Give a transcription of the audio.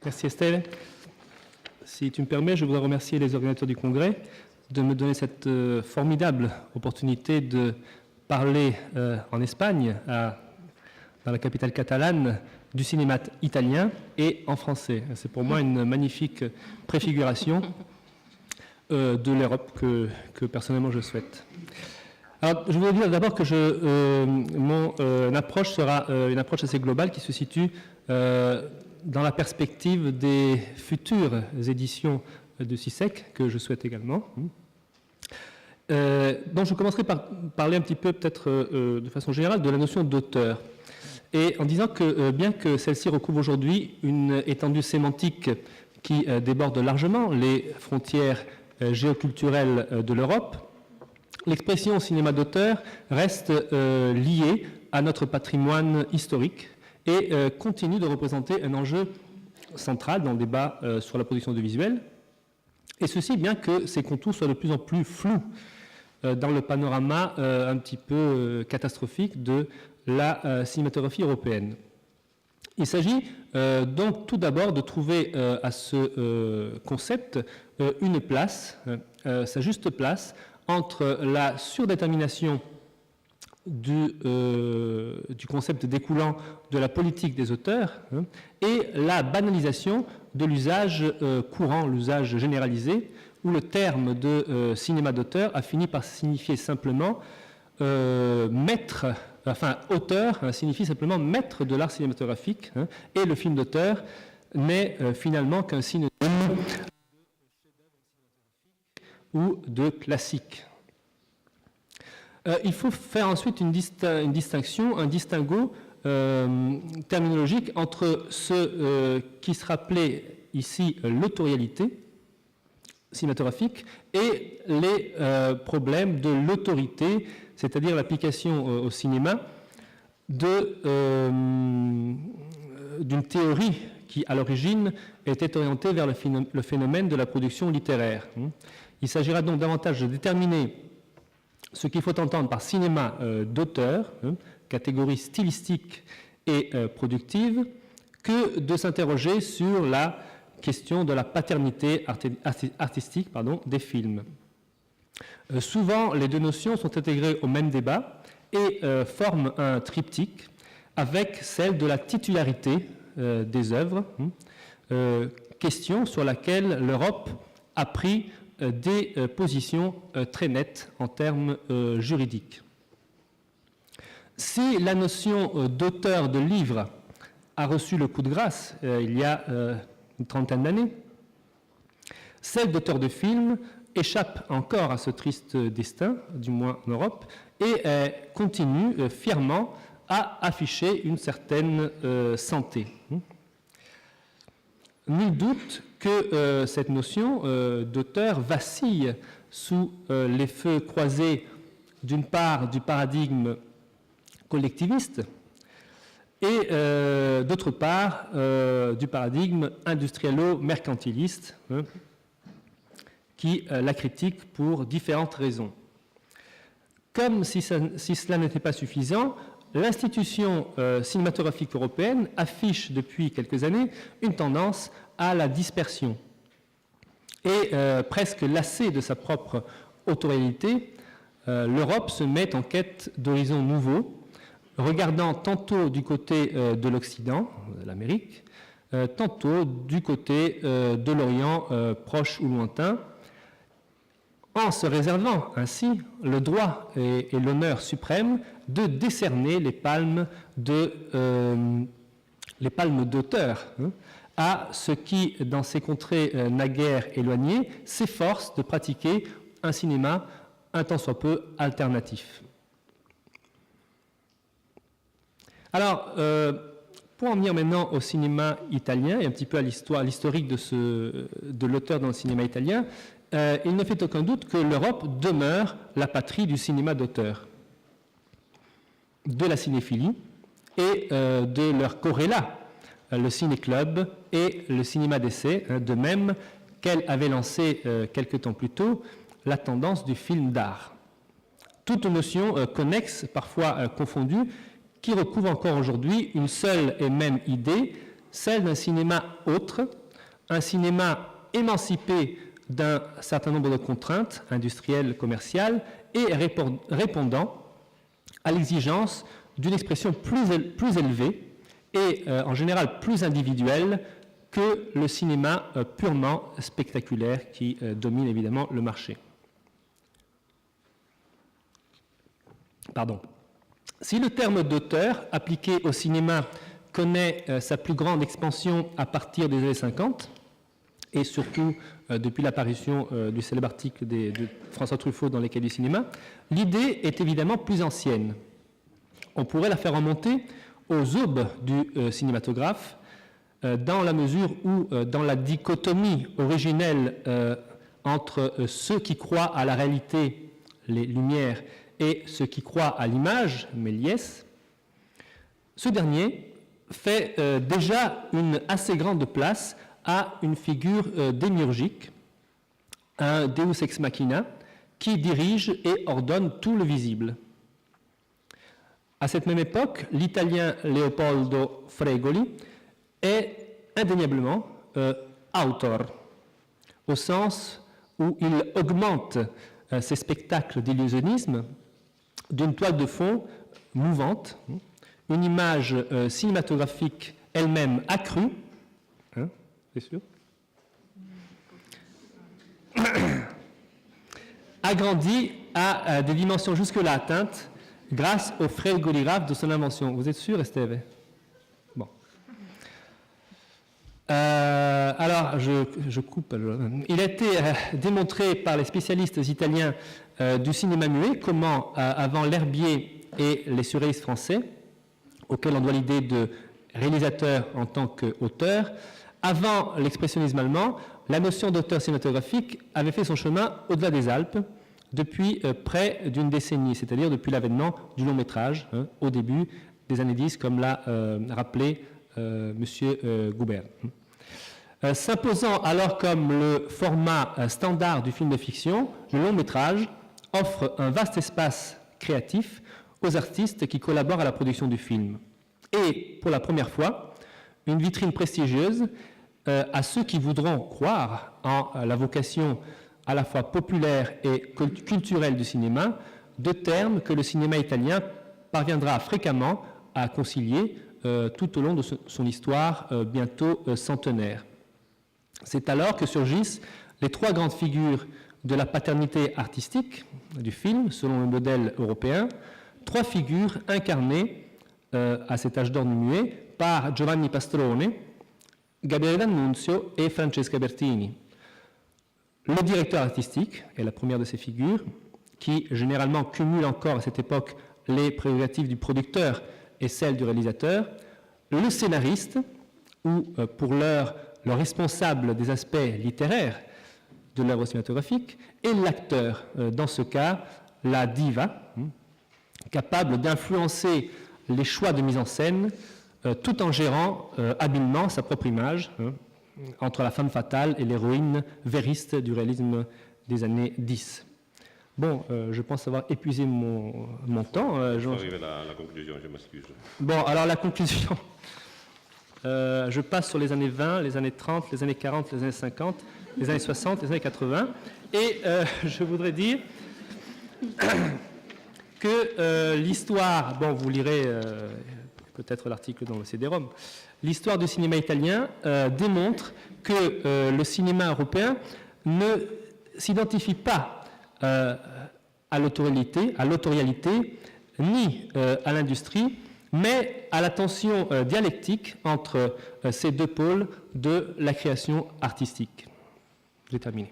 Merci Estelle. Si tu me permets, je voudrais remercier les organisateurs du congrès de me donner cette formidable opportunité de parler en Espagne, dans la capitale catalane, du cinéma italien et en français. C'est pour moi une magnifique préfiguration de l'Europe que personnellement je souhaite. Alors, je voudrais dire d'abord que mon approche sera une approche assez globale qui se situe dans la perspective des futures éditions de CISEC, que je souhaite également. Donc je commencerai par parler un petit peu, peut-être de façon générale, de la notion d'auteur. Et en disant que bien que celle-ci recouvre aujourd'hui une étendue sémantique qui déborde largement les frontières géoculturelles de l'Europe, l'expression cinéma d'auteur reste liée à notre patrimoine historique et continue de représenter un enjeu central dans le débat sur la production audiovisuelle, et ceci bien que ces contours soient de plus en plus flous dans le panorama un petit peu catastrophique de la cinématographie européenne. Il s'agit donc tout d'abord de trouver à ce concept une place, sa juste place, entre la surdétermination du concept découlant de la politique des auteurs et la banalisation de l'usage courant, l'usage généralisé, où le terme de cinéma d'auteur a fini par signifier simplement auteur signifie simplement maître de l'art cinématographique, et le film d'auteur n'est finalement qu'un synonyme ou de classique. Il faut faire ensuite une distinction, un distinguo terminologique entre ce qui se rappelait ici l'autorialité cinématographique et les problèmes de l'autorité, c'est-à-dire l'application au cinéma d'une théorie qui, à l'origine, était orientée vers le phénomène de la production littéraire. Il s'agira donc davantage de déterminer ce qu'il faut entendre par cinéma d'auteur, catégorie stylistique et productive, que de s'interroger sur la question de la paternité artistique des films. Souvent, les deux notions sont intégrées au même débat et forment un triptyque avec celle de la titularité des œuvres, question sur laquelle l'Europe a pris des positions très nettes en termes juridiques. Si la notion d'auteur de livre a reçu le coup de grâce il y a une trentaine d'années, celle d'auteur de film échappe encore à ce triste destin, du moins en Europe, et continue fièrement à afficher une certaine santé. Nul doute que cette notion d'auteur vacille sous les feux croisés d'une part du paradigme collectiviste et d'autre part du paradigme industriello-mercantiliste qui la critique pour différentes raisons. Comme si cela n'était pas suffisant, l'institution cinématographique européenne affiche depuis quelques années une tendance à la dispersion. Et presque lassée de sa propre autorité, l'Europe se met en quête d'horizons nouveaux, regardant tantôt du côté de l'Occident, de l'Amérique, tantôt du côté de l'Orient proche ou lointain, en se réservant ainsi le droit et l'honneur suprême de décerner les palmes d'auteur à ceux qui, dans ces contrées naguère éloignées, s'efforcent de pratiquer un cinéma un tant soit peu alternatif. Alors, pour en venir maintenant au cinéma italien et un petit peu à l'historique de l'auteur dans le cinéma italien, il ne fait aucun doute que l'Europe demeure la patrie du cinéma d'auteur, de la cinéphilie et de leur corrélat, le ciné-club et le cinéma d'essai, de même qu'elle avait lancé quelque temps plus tôt la tendance du film d'art. Toute notion connexe, parfois confondue, qui recouvre encore aujourd'hui une seule et même idée, celle d'un cinéma autre, un cinéma émancipé d'un certain nombre de contraintes industrielles, commerciales, et répondant à l'exigence d'une expression plus élevée et en général plus individuelle que le cinéma purement spectaculaire qui domine évidemment le marché. Pardon. Si le terme d'auteur appliqué au cinéma connaît sa plus grande expansion à partir des années 50, et surtout depuis l'apparition du célèbre article de François Truffaut dans les Cahiers du cinéma, l'idée est évidemment plus ancienne. On pourrait la faire remonter aux aubes du cinématographe, dans la mesure où, dans la dichotomie originelle entre ceux qui croient à la réalité, les Lumières, et ceux qui croient à l'image, Méliès, ce dernier fait déjà une assez grande place à une figure démiurgique, un Deus ex machina, qui dirige et ordonne tout le visible. À cette même époque, l'Italien Leopoldo Fregoli est indéniablement auteur, au sens où il augmente ses spectacles d'illusionnisme d'une toile de fond mouvante, une image cinématographique elle-même accrue, hein, c'est sûr, agrandie à des dimensions jusque-là atteintes grâce au frégoligraphe de son invention. Vous êtes sûr, Esteve? Bon. Alors, je coupe. Il a été démontré par les spécialistes italiens du cinéma muet comment, avant l'herbier et les surréalistes français, auxquels on doit l'idée de réalisateur en tant qu'auteur, avant l'expressionnisme allemand, la notion d'auteur cinématographique avait fait son chemin au-delà des Alpes depuis près d'une décennie, c'est-à-dire depuis l'avènement du long métrage, hein, au début des années 10, comme l'a rappelé M. Goubert. S'imposant alors comme le format standard du film de fiction, le long métrage offre un vaste espace créatif aux artistes qui collaborent à la production du film. Et, pour la première fois, une vitrine prestigieuse à ceux qui voudront croire en la vocation à la fois populaire et culturelle du cinéma, deux termes que le cinéma italien parviendra fréquemment à concilier tout au long de son histoire bientôt centenaire. C'est alors que surgissent les trois grandes figures de la paternité artistique du film, selon le modèle européen, trois figures incarnées à cet âge d'or muet par Giovanni Pastrone, Gabriele D'Annunzio et Francesca Bertini. Le directeur artistique est la première de ces figures, qui généralement cumule encore à cette époque les prérogatives du producteur et celles du réalisateur. Le scénariste, ou pour l'heure le responsable des aspects littéraires de l'œuvre cinématographique, et l'acteur, dans ce cas la diva, capable d'influencer les choix de mise en scène tout en gérant habilement sa propre image, entre la femme fatale et l'héroïne vériste du réalisme des années 10. Bon, je pense avoir épuisé mon temps. Je vais arriver à la conclusion, je m'excuse. Bon, alors la conclusion. Je passe sur les années 20, les années 30, les années 40, les années 50, les années 60, les années 80. Et je voudrais dire que l'histoire, bon, vous lirez peut-être l'article dans le CD-ROM, l'histoire du cinéma italien démontre que le cinéma européen ne s'identifie pas à l'autorialité, ni à l'industrie, mais à la tension dialectique entre ces deux pôles de la création artistique. J'ai terminé.